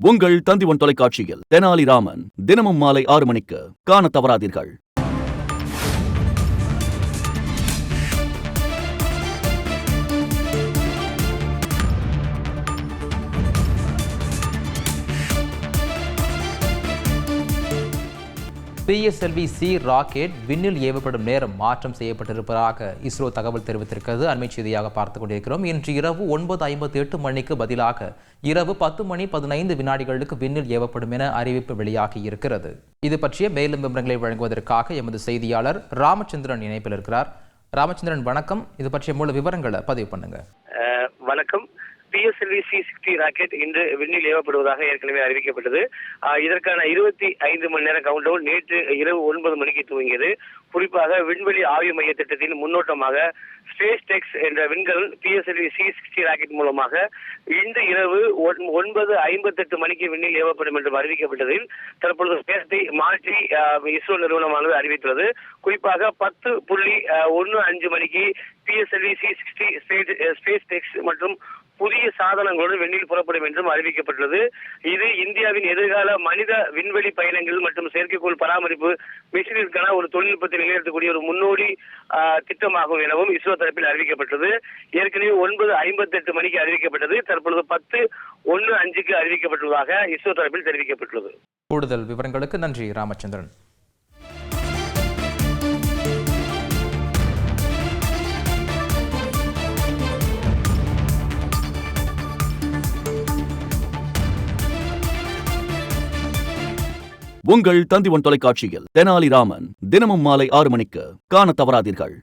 உங்கள் தந்திவன் தொலைக்காட்சியில் தெனாலிராமன் தினமும் மாலை 6 மணிக்கு காணத் தவறாதீர்கள். PSLV-C ராக்கெட் விண்ணில் ஏவப்படும் நேரம் மாற்றம் செய்யப்பட்டிருப்பதாக இஸ்ரோ தகவல் தெரிவித்திருக்கிறது. அண்மை செய்தியாக பார்த்துக் கொண்டிருக்கிறோம். இன்று இரவு 9:58 மணிக்கு பதிலாக இரவு 10:15 விண்ணில் ஏவப்படும் என அறிவிப்பு வெளியாகி இருக்கிறது. இது பற்றிய மேலும் விவரங்களை வழங்குவதற்காக எமது செய்தியாளர் ராமச்சந்திரன் இணைப்பில் இருக்கிறார். ராமச்சந்திரன் வணக்கம். இது பற்றிய முழு விவரங்களை பதிவு பண்ணுங்க. வணக்கம். PSLV-C ராக்கெட் இன்று விண்ணில் ஏவப்படுவதாக ஏற்கனவே அறிவிக்கப்பட்டது. இதற்கான 25 மணி நேர கவுண்டவுன் நேற்று இரவு 9 மணிக்கு துவங்கியது. குறிப்பாக விண்வெளி ஆய்வு மைய திட்டத்தின் முன்னோட்டமாக ஸ்பேஸ் டெக்ஸ் என்ற விண்கலன் PSLV-C ராக்கெட் மூலமாக இன்று இரவு 9:58 மணிக்கு விண்ணில் ஏவப்படும் என்று அறிவிக்கப்பட்டதில் தற்பொழுது நேரத்தை மாற்றி இஸ்ரோ நிறுவனமானது அறிவித்துள்ளது. குறிப்பாக 10:15 மணிக்கு PSLV-C ஸ்பேஸ் டெக்ஸ் மற்றும் புதிய சாதனங்களுடன் விண்ணில் புறப்படும் என்றும் அறிவிக்கப்பட்டுள்ளது. இது இந்தியாவின் எதிர்கால மனித விண்வெளி பயணங்கள் மற்றும் செயற்கைக்கோள் பராமரிப்பு மிஷனிற்கான ஒரு தொழில்நுட்பத்தை நிலைநிறுத்தக்கூடிய ஒரு முன்னோடி திட்டமாகும் எனவும் இஸ்ரோ தரப்பில் அறிவிக்கப்பட்டது. ஏற்கனவே 9:58 மணிக்கு அறிவிக்கப்பட்டது. தற்பொழுது 10:15 அறிவிக்கப்பட்டுள்ளதாக இஸ்ரோ தரப்பில் தெரிவிக்கப்பட்டுள்ளது. கூடுதல் விவரங்களுக்கு நன்றி ராமச்சந்திரன். உங்கள் தந்திவன் தொலைக்காட்சியில் தெனாலிராமன் தினமும் மாலை 6 மணிக்கு காணத் தவறாதீர்கள்.